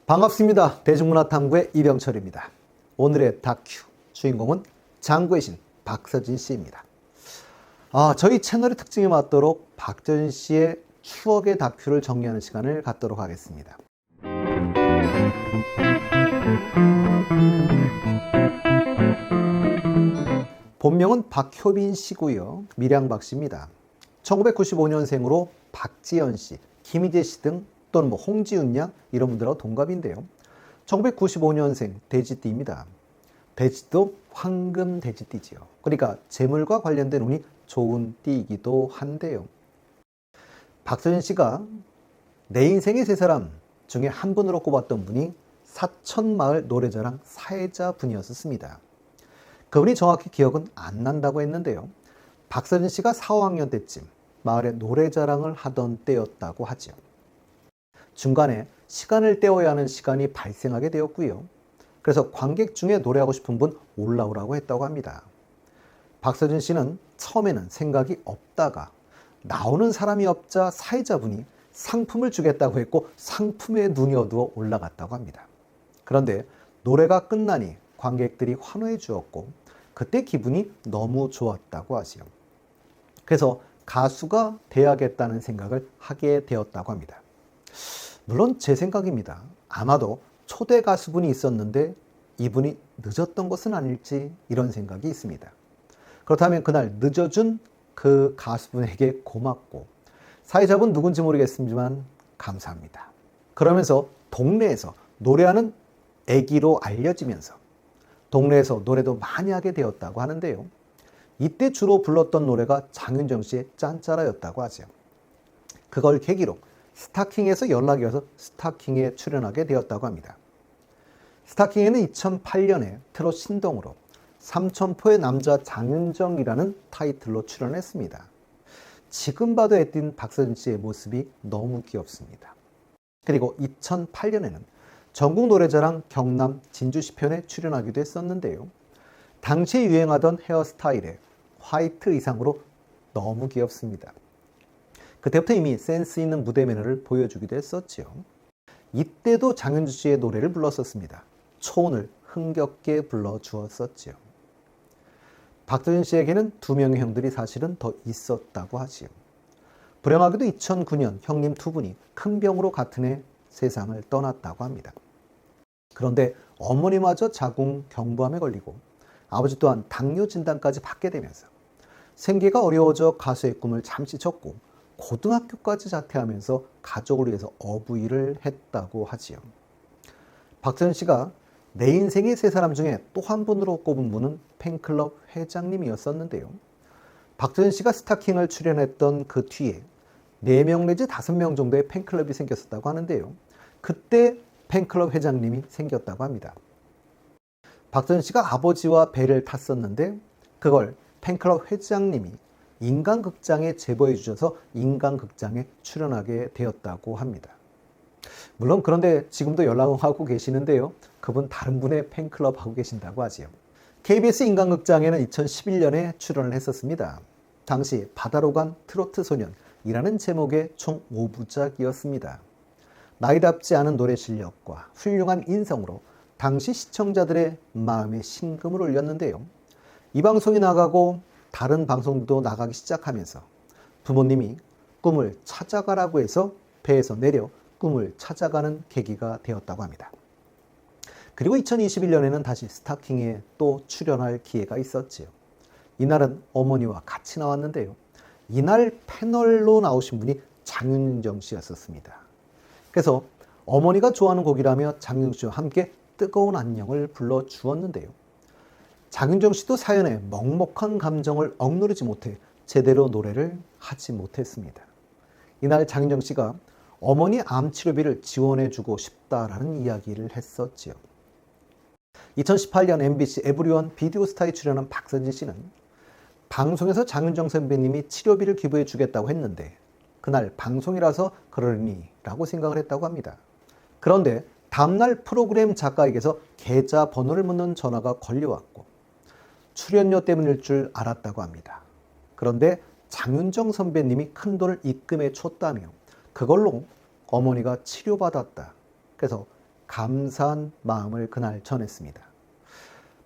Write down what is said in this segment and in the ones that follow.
반갑습니다. 대중문화탐구의 이병철입니다. 오늘의 다큐 주인공은 장구의 신 박서진 씨입니다. 저희 채널의 특징에 맞도록 박서진 씨의 추억의 다큐를 정리하는 시간을 갖도록 하겠습니다. 본명은 박효빈 씨고요. 밀양박 씨입니다. 1995년생으로 박지연 씨, 김희재 씨 등 또는 홍지윤 양 이런 분들하고 동갑인데요. 1995년생 돼지띠입니다. 돼지도 황금 돼지띠지요. 그러니까 재물과 관련된 운이 좋은 띠이기도 한데요. 박서진 씨가 내 인생의 세 사람 중에 한 분으로 꼽았던 분이 사천마을 노래자랑 사회자 분이었습니다. 그분이 정확히 기억은 안 난다고 했는데요. 박서진 씨가 4, 5학년 때쯤 마을에 노래자랑을 하던 때였다고 하죠. 중간에 시간을 때워야 하는 시간이 발생하게 되었고요. 그래서 관객 중에 노래하고 싶은 분 올라오라고 했다고 합니다. 박서진 씨는 처음에는 생각이 없다가 나오는 사람이 없자 사회자분이 상품을 주겠다고 했고 상품에 눈이 어두워 올라갔다고 합니다. 그런데 노래가 끝나니 관객들이 환호해 주었고 그때 기분이 너무 좋았다고 하지요. 그래서 가수가 돼야겠다는 생각을 하게 되었다고 합니다. 물론 제 생각입니다. 아마도 초대 가수분이 있었는데 이분이 늦었던 것은 아닐지 이런 생각이 있습니다. 그렇다면 그날 늦어준 그 가수분에게 고맙고 사회자분 누군지 모르겠지만 감사합니다. 그러면서 동네에서 노래하는 애기로 알려지면서 동네에서 노래도 많이 하게 되었다고 하는데요. 이때 주로 불렀던 노래가 장윤정 씨의 짠짜라였다고 하죠. 그걸 계기로 스타킹에서 연락이 와서 스타킹에 출연하게 되었다고 합니다. 스타킹에는 2008년에 트롯 신동으로 삼천포의 남자 장윤정이라는 타이틀로 출연했습니다. 지금 봐도 애띤 박서진 씨의 모습이 너무 귀엽습니다. 그리고 2008년에는 전국 노래자랑 경남 진주시 편에 출연하기도 했었는데요. 당시에 유행하던 헤어스타일에 화이트 의상으로 너무 귀엽습니다. 그때부터 이미 센스 있는 무대 매너를 보여주기도 했었죠. 이때도 장윤주 씨의 노래를 불렀었습니다. 초혼을 흥겹게 불러주었었죠. 박서진 씨에게는 두 명의 형들이 사실은 더 있었다고 하지요. 불행하게도 2009년 형님 두 분이 큰 병으로 같은 해 세상을 떠났다고 합니다. 그런데 어머니마저 자궁경부암에 걸리고 아버지 또한 당뇨 진단까지 받게 되면서 생계가 어려워져 가수의 꿈을 잠시 접고 고등학교까지 자퇴하면서 가족을 위해서 어부일을 했다고 하지요. 박서진 씨가 내 인생의 세 사람 중에 또 한 분으로 꼽은 분은 팬클럽 회장님이었었는데요. 박서진 씨가 스타킹을 출연했던 그 뒤에 4명 내지 5명 정도의 팬클럽이 생겼었다고 하는데요. 그때 팬클럽 회장님이 생겼다고 합니다. 박서진 씨가 아버지와 배를 탔었는데 그걸 팬클럽 회장님이 인간극장에 제보해 주셔서 인간극장에 출연하게 되었다고 합니다. 물론 그런데 지금도 연락하고 계시는데요. 그분 다른 분의 팬클럽 하고 계신다고 하지요. KBS 인간극장에는 2011년에 출연을 했었습니다. 당시 바다로 간 트로트 소년이라는 제목의 총 5부작이었습니다. 나이답지 않은 노래 실력과 훌륭한 인성으로 당시 시청자들의 마음에 심금을 울렸는데요. 이 방송이 나가고 다른 방송도 나가기 시작하면서 부모님이 꿈을 찾아가라고 해서 배에서 내려 꿈을 찾아가는 계기가 되었다고 합니다. 그리고 2021년에는 다시 스타킹에 또 출연할 기회가 있었지요. 이날은 어머니와 같이 나왔는데요. 이날 패널로 나오신 분이 장윤정 씨였었습니다. 그래서 어머니가 좋아하는 곡이라며 장윤정 씨와 함께 뜨거운 안녕을 불러주었는데요. 장윤정 씨도 사연에 먹먹한 감정을 억누르지 못해 제대로 노래를 하지 못했습니다. 이날 장윤정 씨가 어머니 암 치료비를 지원해주고 싶다라는 이야기를 했었지요. 2018년 MBC 에브리원 비디오스타에 출연한 박서진 씨는 방송에서 장윤정 선배님이 치료비를 기부해 주겠다고 했는데 그날 방송이라서 그러니 라고 생각을 했다고 합니다. 그런데 다음날 프로그램 작가에게서 계좌 번호를 묻는 전화가 걸려왔고 출연료 때문일 줄 알았다고 합니다. 그런데 장윤정 선배님이 큰 돈을 입금해 줬다며 그걸로 어머니가 치료받았다. 그래서 감사한 마음을 그날 전했습니다.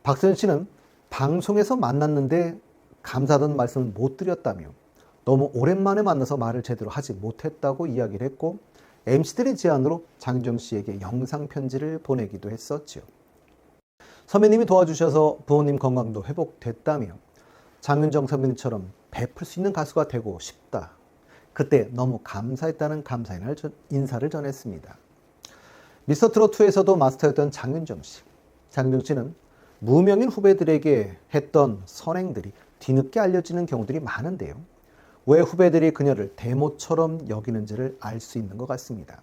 박서연 씨는 방송에서 만났는데 감사하다는 말씀을 못 드렸다며 너무 오랜만에 만나서 말을 제대로 하지 못했다고 이야기를 했고 MC들의 제안으로 장윤정 씨에게 영상 편지를 보내기도 했었죠. 선배님이 도와주셔서 부모님 건강도 회복됐다며 장윤정 선배님처럼 베풀 수 있는 가수가 되고 싶다. 그때 너무 감사했다는 감사의 날 인사를 전했습니다. 미스터트롯2에서도 마스터였던 장윤정 씨. 장윤정 씨는 무명인 후배들에게 했던 선행들이 뒤늦게 알려지는 경우들이 많은데요. 왜 후배들이 그녀를 대모처럼 여기는지를 알 수 있는 것 같습니다.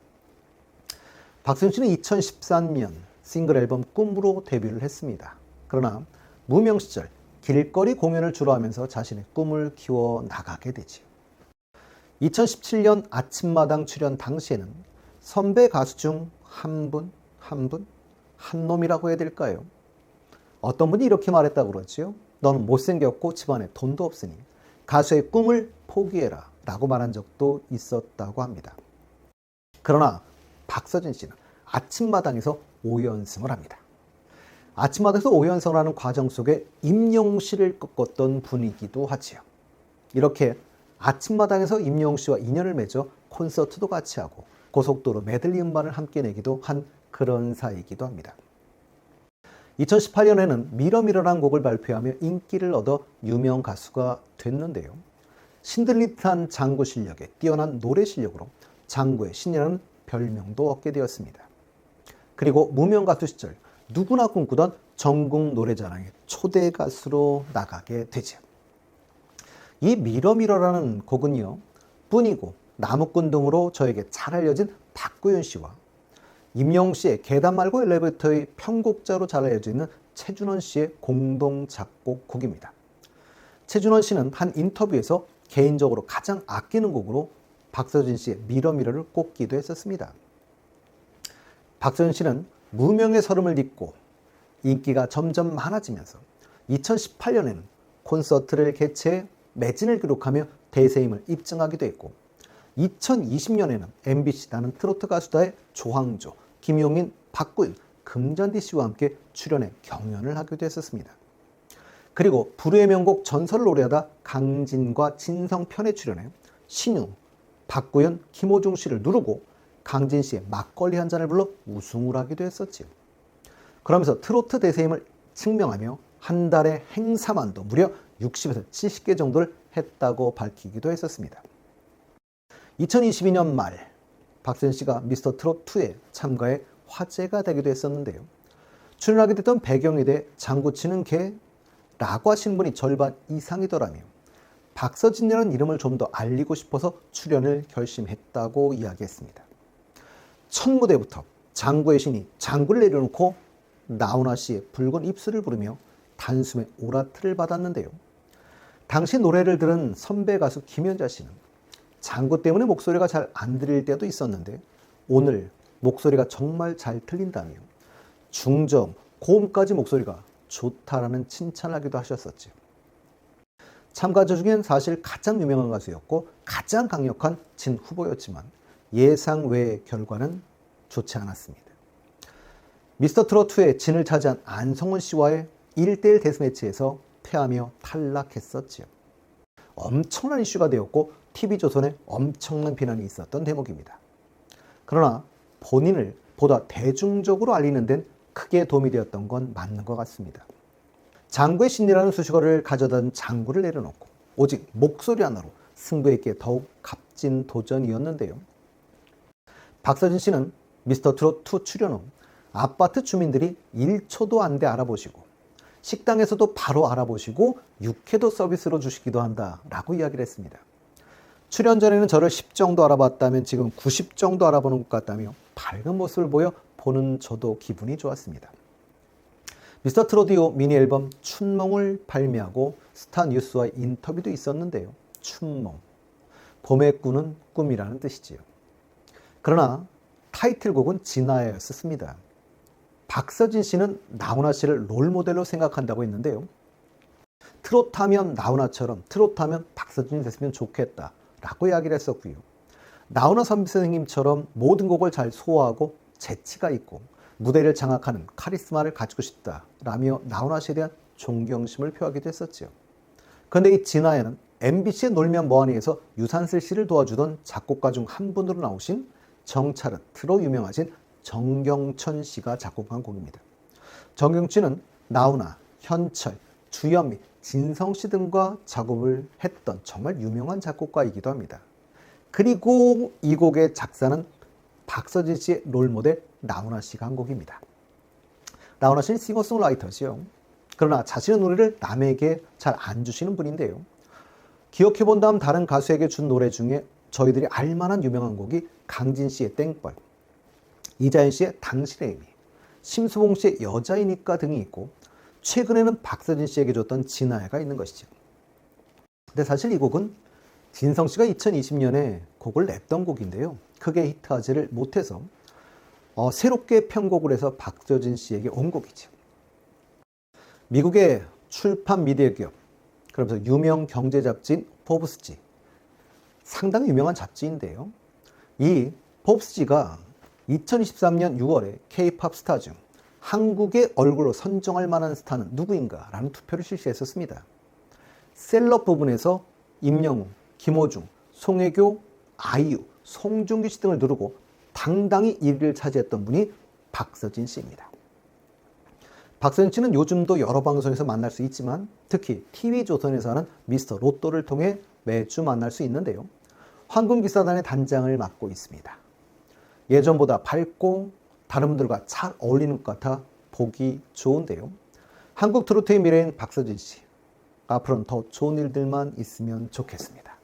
박서연 씨는 2013년 싱글 앨범 꿈으로 데뷔를 했습니다. 그러나 무명 시절 길거리 공연을 주로 하면서 자신의 꿈을 키워 나가게 되지요. 2017년 아침마당 출연 당시에는 선배 가수 중 한 놈이라고 해야 될까요? 어떤 분이 이렇게 말했다고 그러지요. 너는 못생겼고 집안에 돈도 없으니 가수의 꿈을 포기해라 라고 말한 적도 있었다고 합니다. 그러나 박서진 씨는 아침마당에서 5연승을 합니다. 아침마당에서 5연승을 하는 과정 속에 임영웅 씨를 꺾었던 분이기도 하지요. 이렇게 아침마당에서 임영웅 씨와 인연을 맺어 콘서트도 같이 하고 고속도로 메들리 음반을 함께 내기도 한 그런 사이이기도 합니다. 2018년에는 미러미러라는 곡을 발표하며 인기를 얻어 유명 가수가 됐는데요. 신들릿한 장구 실력에 뛰어난 노래 실력으로 장구의 신이라는 별명도 얻게 되었습니다. 그리고 무명 가수 시절 누구나 꿈꾸던 전국 노래자랑의 초대 가수로 나가게 되죠. 이 미러미러라는 곡은요. 뿐이고 나무꾼 등으로 저에게 잘 알려진 박구윤 씨와 임영웅 씨의 계단 말고 엘리베이터의 편곡자로 잘 알려져 있는 최준원 씨의 공동 작곡곡입니다. 최준원 씨는 한 인터뷰에서 개인적으로 가장 아끼는 곡으로 박서진 씨의 미러미러를 꼽기도 했었습니다. 박서진 씨는 무명의 서름을 딛고 인기가 점점 많아지면서 2018년에는 콘서트를 개최해 매진을 기록하며 대세임을 입증하기도 했고 2020년에는 MBC 나는 트로트 가수다의 조항조, 김용인, 박구윤, 금잔디 씨와 함께 출연해 경연을 하기도 했었습니다. 그리고 불후의 명곡 전설을 노래하다 강진과 진성 편에 출연해 신유, 박구윤, 김호중 씨를 누르고 강진 씨의 막걸리 한 잔을 불러 우승을 하기도 했었지요. 그러면서 트로트 대세임을 증명하며 한 달에 행사만도 무려 60에서 70개 정도를 했다고 밝히기도 했었습니다. 2022년 말 박서연 씨가 미스터트롯2에 참가해 화제가 되기도 했었는데요. 출연하게 됐던 배경에 대해 장구치는 개라고 하신 분이 절반 이상이더라며 박서진이라는 이름을 좀 더 알리고 싶어서 출연을 결심했다고 이야기했습니다. 첫 무대부터 장구의 신이 장구를 내려놓고 나훈아 씨의 붉은 입술을 부르며 단숨에 오라트를 받았는데요. 당시 노래를 들은 선배 가수 김연자 씨는 장구 때문에 목소리가 잘 안 들릴 때도 있었는데 오늘 목소리가 정말 잘 들린다며 중저음, 고음까지 목소리가 좋다라는 칭찬을 하기도 하셨었죠. 참가자 중엔 사실 가장 유명한 가수였고 가장 강력한 진 후보였지만 예상 외의 결과는 좋지 않았습니다. 미스터트롯2의 진을 차지한 안성훈 씨와의 1대1 데스매치에서 패하며 탈락했었지요. 엄청난 이슈가 되었고 TV조선에 엄청난 비난이 있었던 대목입니다. 그러나 본인을 보다 대중적으로 알리는 데는 크게 도움이 되었던 건 맞는 것 같습니다. 장구의 신이라는 수식어를 가져다준 장구를 내려놓고 오직 목소리 하나로 승부에게 더욱 값진 도전이었는데요. 박서진 씨는 미스터트롯2 출연 후 아파트 주민들이 1초도 안 돼 알아보시고 식당에서도 바로 알아보시고 육회도 서비스로 주시기도 한다라고 이야기를 했습니다. 출연 전에는 저를 10 정도 알아봤다면 지금 90 정도 알아보는 것 같다며 밝은 모습을 보여 보는 저도 기분이 좋았습니다. 미스터트롯 이후 미니 앨범 춘몽을 발매하고 스타뉴스와 인터뷰도 있었는데요. 춘몽, 봄에 꾸는 꿈이라는 뜻이지요. 그러나 타이틀곡은 진아야였습니다. 박서진 씨는 나훈아 씨를 롤모델로 생각한다고 했는데요. 트롯하면 나훈아처럼 트롯하면 박서진이 됐으면 좋겠다 라고 이야기를 했었고요. 나훈아 선생님처럼 모든 곡을 잘 소화하고 재치가 있고 무대를 장악하는 카리스마를 가지고 싶다라며 나훈아 씨에 대한 존경심을 표하기도 했었죠. 그런데 이 진아야는 MBC의 놀면 뭐하니에서 유산슬 씨를 도와주던 작곡가 중 한 분으로 나오신 정차르트로 유명하신 정경천 씨가 작곡한 곡입니다. 정경천은 나훈아, 현철, 주현미, 진성 씨 등과 작업을 했던 정말 유명한 작곡가이기도 합니다. 그리고 이 곡의 작사는 박서진 씨의 롤모델 나훈아 씨가 한 곡입니다. 나훈아 씨는 싱어송라이터지요. 그러나 자신의 노래를 남에게 잘 안 주시는 분인데요. 기억해본다면 다른 가수에게 준 노래 중에 저희들이 알만한 유명한 곡이 강진 씨의 땡벌, 이자연 씨의 당신의 의미, 심수봉 씨의 여자이니까 등이 있고 최근에는 박서진 씨에게 줬던 진아야가 있는 것이죠. 근데 사실 이 곡은 진성 씨가 2020년에 곡을 냈던 곡인데요. 크게 히트하지를 못해서 새롭게 편곡을 해서 박서진 씨에게 온 곡이죠. 미국의 출판 미디어 기업, 그러면서 유명 경제 잡지인 포브스지, 상당히 유명한 잡지인데요. 이 포브스지가 2023년 6월에 K-팝 스타 중 한국의 얼굴로 선정할 만한 스타는 누구인가 라는 투표를 실시했었습니다. 셀럽 부분에서 임영웅, 김호중, 송혜교, 아이유, 송중기 씨 등을 누르고 당당히 1위를 차지했던 분이 박서진 씨입니다. 박서진 씨는 요즘도 여러 방송에서 만날 수 있지만 특히 TV조선에서 하는 미스터 로또를 통해 매주 만날 수 있는데요. 황금기사단의 단장을 맡고 있습니다. 예전보다 밝고 다른 분들과 잘 어울리는 것 같아 보기 좋은데요. 한국 트로트의 미래인 박서진 씨, 앞으로는 더 좋은 일들만 있으면 좋겠습니다.